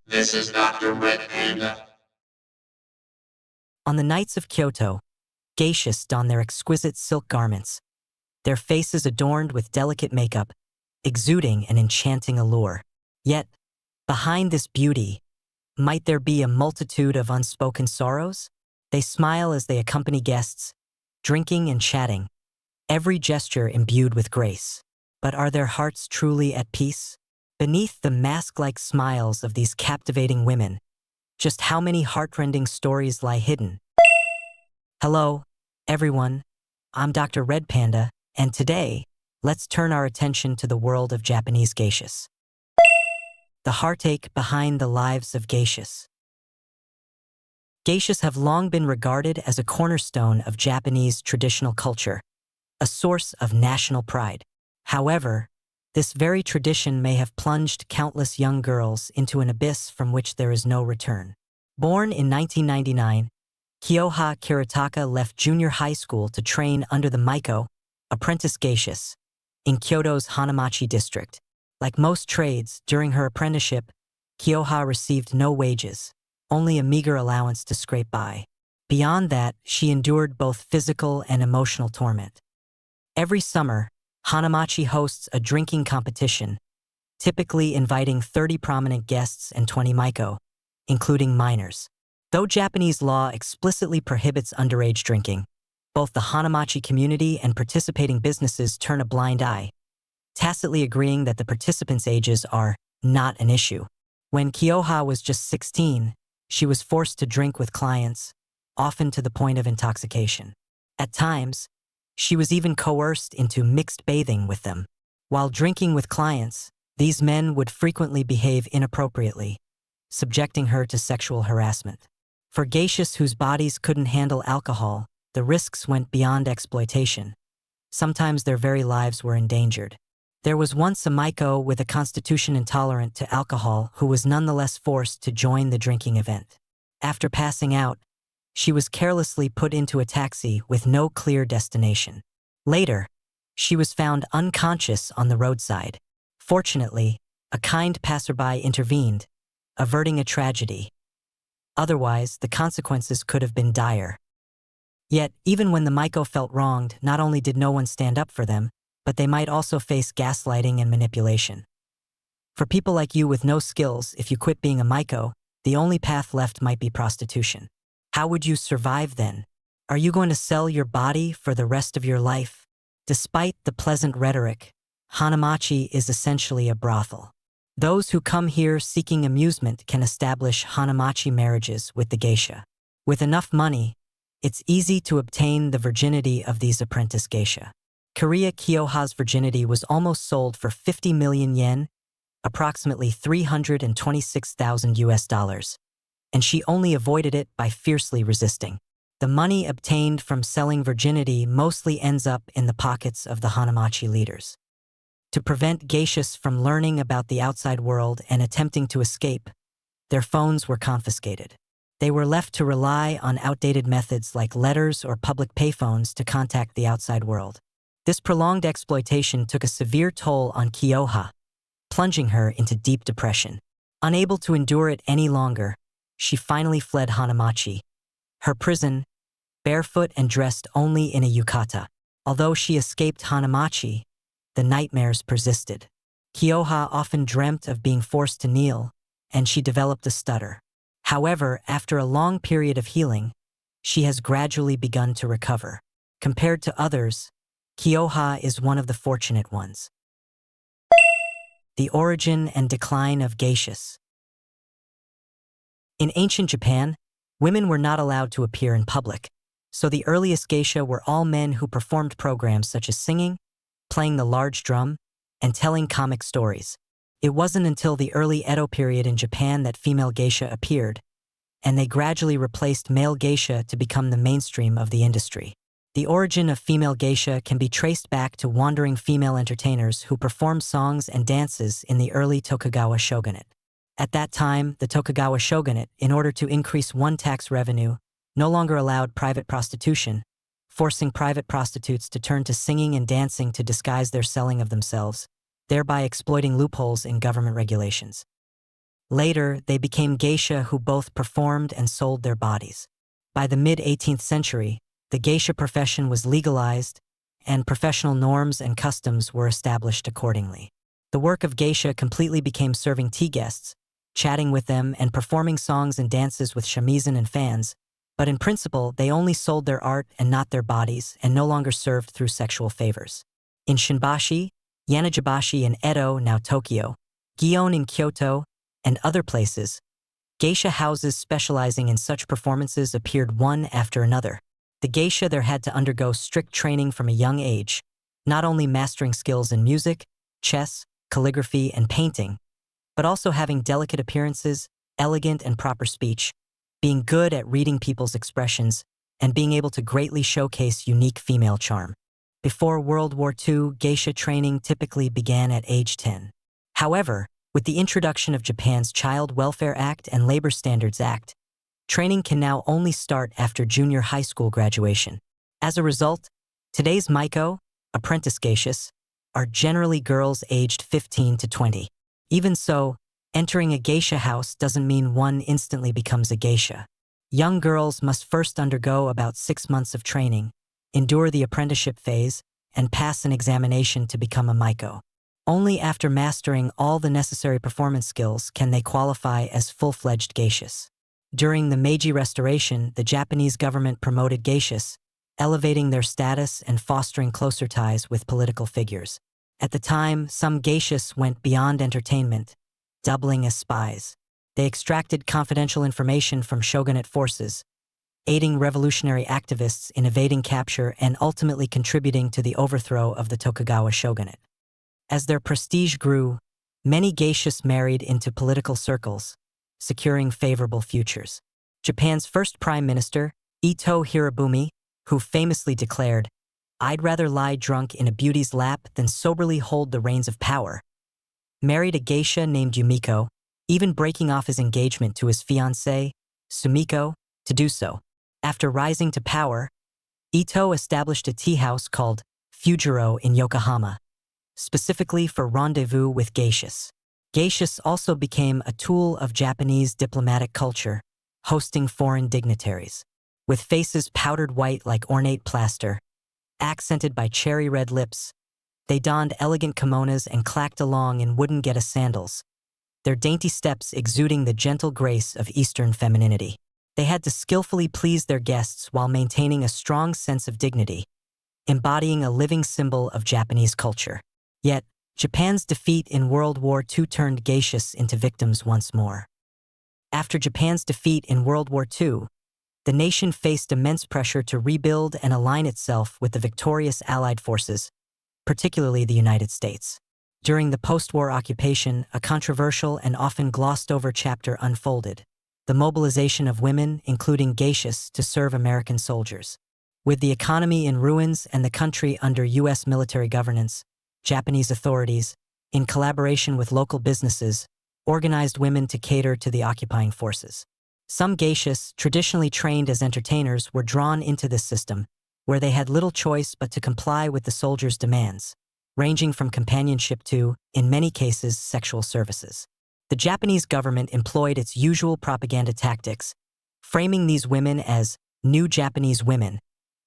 This is Dr.RED Panda. On the nights of Kyoto, geishas don their exquisite silk garments, their faces adorned with delicate makeup, exuding an enchanting allure. Yet, behind this beauty, might there be a multitude of unspoken sorrows? They smile as they accompany guests, drinking and chatting, every gesture imbued with grace. But are their hearts truly at peace? Beneath the mask-like smiles of these captivating women, just how many heartrending stories lie hidden? Hello, everyone. I'm Dr.RED Panda, and today, let's turn our attention to the world of Japanese geishas. The heartache behind the lives of geishas. Geishas have long been regarded as a cornerstone of Japanese traditional culture, a source of national pride. However, this very tradition may have plunged countless young girls into an abyss from which there is no return. Born in 1999, Kyoha Kiritaka left junior high school to train under the Maiko, apprentice geishas, in Kyoto's Hanamachi district. Like most trades, during her apprenticeship, Kyoha received no wages, only a meager allowance to scrape by. Beyond that, she endured both physical and emotional torment. Every summer, Hanamachi hosts a drinking competition, typically inviting 30 prominent guests and 20 Maiko, including minors. Though Japanese law explicitly prohibits underage drinking, both the Hanamachi community and participating businesses turn a blind eye, tacitly agreeing that the participants' ages are not an issue. When Kyoha was just 16, she was forced to drink with clients, often to the point of intoxication. At times, she was even coerced into mixed bathing with them. While drinking with clients, these men would frequently behave inappropriately, subjecting her to sexual harassment. For geishas whose bodies couldn't handle alcohol, the risks went beyond exploitation. Sometimes their very lives were endangered. There was once a Maiko with a constitution intolerant to alcohol who was nonetheless forced to join the drinking event. After passing out, she was carelessly put into a taxi with no clear destination. Later, she was found unconscious on the roadside. Fortunately, a kind passerby intervened, averting a tragedy. Otherwise, the consequences could have been dire. Yet, even when the Maiko felt wronged, not only did no one stand up for them, but they might also face gaslighting and manipulation. For people like you with no skills, if you quit being a Maiko, the only path left might be prostitution. How would you survive then? Are you going to sell your body for the rest of your life? Despite the pleasant rhetoric, Hanamachi is essentially a brothel. Those who come here seeking amusement can establish Hanamachi marriages with the geisha. With enough money, it's easy to obtain the virginity of these apprentice geisha. Korea Kyoha's virginity was almost sold for 50 million yen, approximately 326,000 US dollars, and she only avoided it by fiercely resisting. The money obtained from selling virginity mostly ends up in the pockets of the Hanamachi leaders. To prevent geishas from learning about the outside world and attempting to escape, their phones were confiscated. They were left to rely on outdated methods like letters or public payphones to contact the outside world. This prolonged exploitation took a severe toll on Kyoha, plunging her into deep depression. Unable to endure it any longer, she finally fled Hanamachi, her prison, barefoot and dressed only in a yukata. Although she escaped Hanamachi, the nightmares persisted. Kyoha often dreamt of being forced to kneel, and she developed a stutter. However, after a long period of healing, she has gradually begun to recover. Compared to others, Kyoha is one of the fortunate ones. The origin and decline of geishas. In ancient Japan, women were not allowed to appear in public, so the earliest geisha were all men who performed programs such as singing, playing the large drum, and telling comic stories. It wasn't until the early Edo period in Japan that female geisha appeared, and they gradually replaced male geisha to become the mainstream of the industry. The origin of female geisha can be traced back to wandering female entertainers who performed songs and dances in the early Tokugawa shogunate. At that time, the Tokugawa shogunate, in order to increase one tax revenue, no longer allowed private prostitution, forcing private prostitutes to turn to singing and dancing to disguise their selling of themselves, thereby exploiting loopholes in government regulations. Later, they became geisha who both performed and sold their bodies. By the mid-18th century, the geisha profession was legalized, and professional norms and customs were established accordingly. The work of geisha completely became serving tea guests, chatting with them, and performing songs and dances with shamisen and fans, but in principle, they only sold their art and not their bodies, and no longer served through sexual favors. In Shinbashi, Yanagibashi in Edo, now Tokyo, Gion in Kyoto, and other places, geisha houses specializing in such performances appeared one after another. The geisha there had to undergo strict training from a young age, not only mastering skills in music, chess, calligraphy, and painting, but also having delicate appearances, elegant and proper speech, being good at reading people's expressions, and being able to greatly showcase unique female charm. Before World War II, geisha training typically began at age 10. However, with the introduction of Japan's Child Welfare Act and Labor Standards Act, training can now only start after junior high school graduation. As a result, today's maiko, apprentice geishas, are generally girls aged 15 to 20. Even so, entering a geisha house doesn't mean one instantly becomes a geisha. Young girls must first undergo about 6 months of training, endure the apprenticeship phase, and pass an examination to become a maiko. Only after mastering all the necessary performance skills can they qualify as full-fledged geishas. During the Meiji Restoration, the Japanese government promoted geishas, elevating their status and fostering closer ties with political figures. At the time, some geishas went beyond entertainment, doubling as spies. They extracted confidential information from shogunate forces, aiding revolutionary activists in evading capture and ultimately contributing to the overthrow of the Tokugawa shogunate. As their prestige grew, many geishas married into political circles, securing favorable futures. Japan's first prime minister, Ito Hirobumi, who famously declared, "I'd rather lie drunk in a beauty's lap than soberly hold the reins of power," married a geisha named Yumiko, even breaking off his engagement to his fiancée, Sumiko, to do so. After rising to power, Ito established a tea house called Fujiro in Yokohama, specifically for rendezvous with geishas. Geishas also became a tool of Japanese diplomatic culture, hosting foreign dignitaries. With faces powdered white like ornate plaster, accented by cherry red lips, they donned elegant kimonos and clacked along in wooden geta sandals, their dainty steps exuding the gentle grace of Eastern femininity. They had to skillfully please their guests while maintaining a strong sense of dignity, embodying a living symbol of Japanese culture. Yet, Japan's defeat in World War II turned geishas into victims once more. After Japan's defeat in World War II, the nation faced immense pressure to rebuild and align itself with the victorious Allied forces, particularly the United States. During the post-war occupation, a controversial and often glossed-over chapter unfolded: the mobilization of women, including geishas, to serve American soldiers. With the economy in ruins and the country under U.S. military governance, Japanese authorities, in collaboration with local businesses, organized women to cater to the occupying forces. Some geishas, traditionally trained as entertainers, were drawn into this system, where they had little choice but to comply with the soldiers' demands, ranging from companionship to, in many cases, sexual services. The Japanese government employed its usual propaganda tactics, framing these women as new Japanese women,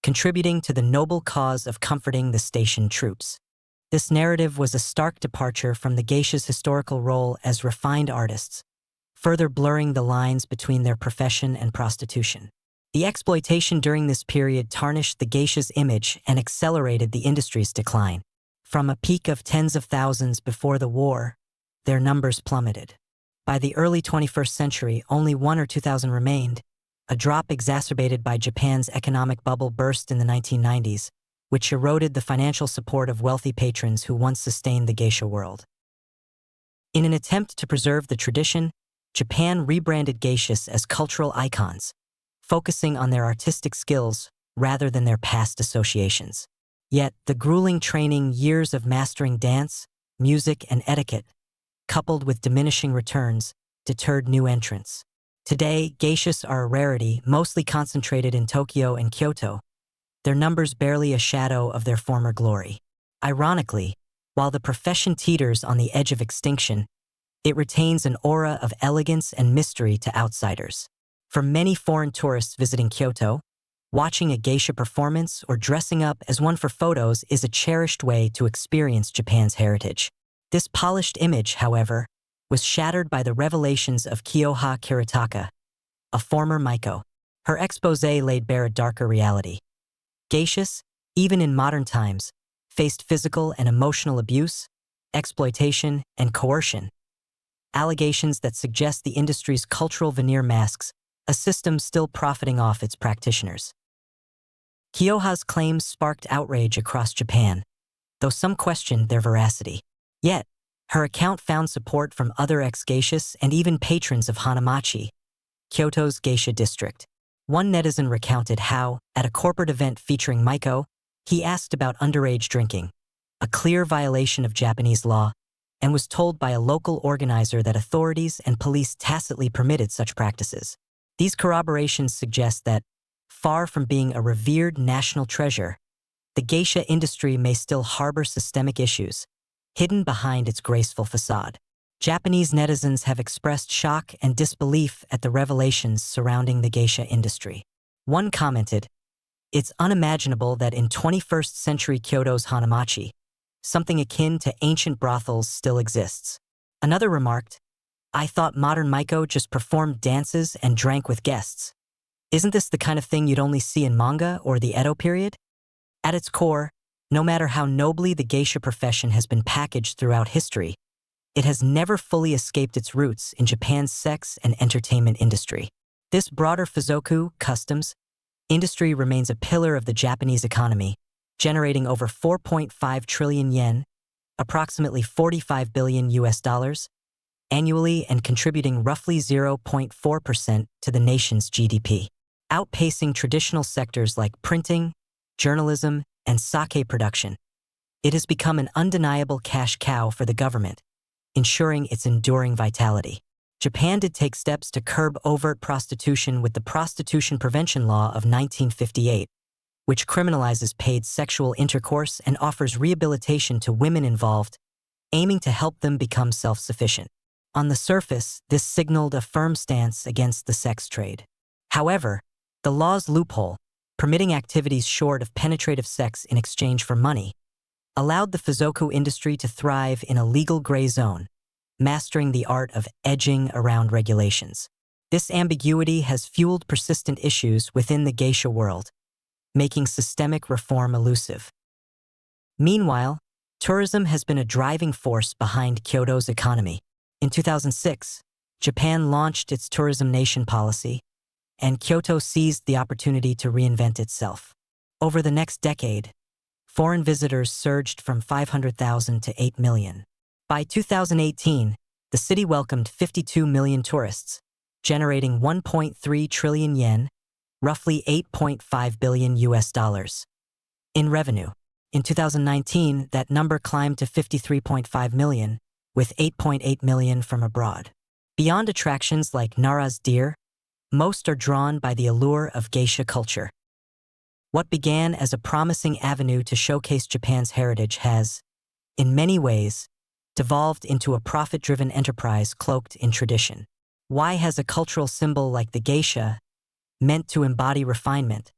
contributing to the noble cause of comforting the stationed troops. This narrative was a stark departure from the geisha's historical role as refined artists, further blurring the lines between their profession and prostitution. The exploitation during this period tarnished the geisha's image and accelerated the industry's decline. From a peak of tens of thousands before the war, their numbers plummeted. By the early 21st century, only 1,000 or 2,000 remained. A drop exacerbated by Japan's economic bubble burst in the 1990s, which eroded the financial support of wealthy patrons who once sustained the geisha world. In an attempt to preserve the tradition, Japan rebranded geishas as cultural icons, focusing on their artistic skills rather than their past associations. Yet, the grueling training, years of mastering dance, music, and etiquette, coupled with diminishing returns, deterred new entrants. Today, geishas are a rarity, mostly concentrated in Tokyo and Kyoto, their numbers barely a shadow of their former glory. Ironically, while the profession teeters on the edge of extinction, it retains an aura of elegance and mystery to outsiders. For many foreign tourists visiting Kyoto, watching a geisha performance or dressing up as one for photos is a cherished way to experience Japan's heritage. This polished image, however, was shattered by the revelations of Kyoha Kiritaka, a former Maiko. Her exposé laid bare a darker reality. Geishas, even in modern times, faced physical and emotional abuse, exploitation, and coercion. Allegations that suggest the industry's cultural veneer masks a system still profiting off its practitioners. Kyoha's claims sparked outrage across Japan, though some questioned their veracity. Yet, her account found support from other ex-geishas and even patrons of Hanamachi, Kyoto's geisha district. One netizen recounted how, at a corporate event featuring Maiko, he asked about underage drinking, a clear violation of Japanese law, and was told by a local organizer that authorities and police tacitly permitted such practices. These corroborations suggest that, far from being a revered national treasure, the geisha industry may still harbor systemic issues, hidden behind its graceful facade. Japanese netizens have expressed shock and disbelief at the revelations surrounding the geisha industry. One commented, "It's unimaginable that in 21st century Kyoto's Hanamachi, something akin to ancient brothels still exists." Another remarked, "I thought modern Maiko just performed dances and drank with guests. Isn't this the kind of thing you'd only see in manga or the Edo period?" At its core, no matter how nobly the geisha profession has been packaged throughout history, it has never fully escaped its roots in Japan's sex and entertainment industry. This broader Fuzoku customs industry remains a pillar of the Japanese economy, generating over 4.5 trillion yen, approximately $45 billion annually, and contributing roughly 0.4% to the nation's GDP. Outpacing traditional sectors like printing, journalism, and sake production, it has become an undeniable cash cow for the government, ensuring its enduring vitality. Japan did take steps to curb overt prostitution with the Prostitution Prevention Law of 1958, which criminalizes paid sexual intercourse and offers rehabilitation to women involved, aiming to help them become self-sufficient. On the surface, this signaled a firm stance against the sex trade. However, the law's loophole, permitting activities short of penetrative sex in exchange for money, allowed the Fuzoku industry to thrive in a legal gray zone, mastering the art of edging around regulations. This ambiguity has fueled persistent issues within the geisha world, making systemic reform elusive. Meanwhile, tourism has been a driving force behind Kyoto's economy. In 2006, Japan launched its tourism nation policy, and Kyoto seized the opportunity to reinvent itself. Over the next decade, foreign visitors surged from 500,000 to 8 million. By 2018, the city welcomed 52 million tourists, generating 1.3 trillion yen, roughly $8.5 billion in revenue. In 2019, that number climbed to 53.5 million, with 8.8 million from abroad. Beyond attractions like Nara's deer, most are drawn by the allure of geisha culture. What began as a promising avenue to showcase Japan's heritage has, in many ways, devolved into a profit-driven enterprise cloaked in tradition. Why has a cultural symbol like the geisha, meant to embody refinement,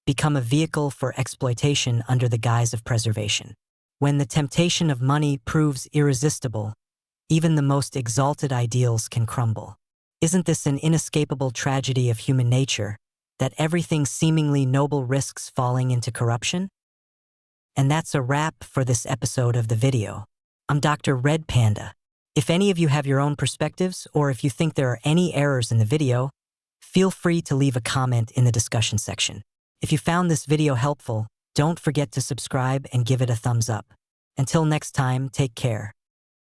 become a vehicle for exploitation under the guise of preservation? When the temptation of money proves irresistible, even the most exalted ideals can crumble. Isn't this an inescapable tragedy of human nature, that everything seemingly noble risks falling into corruption? And that's a wrap for this episode of the video. I'm DR.RED Panda. If any of you have your own perspectives, or if you think there are any errors in the video, feel free to leave a comment in the discussion section. If you found this video helpful, don't forget to subscribe and give it a thumbs up. Until next time, take care.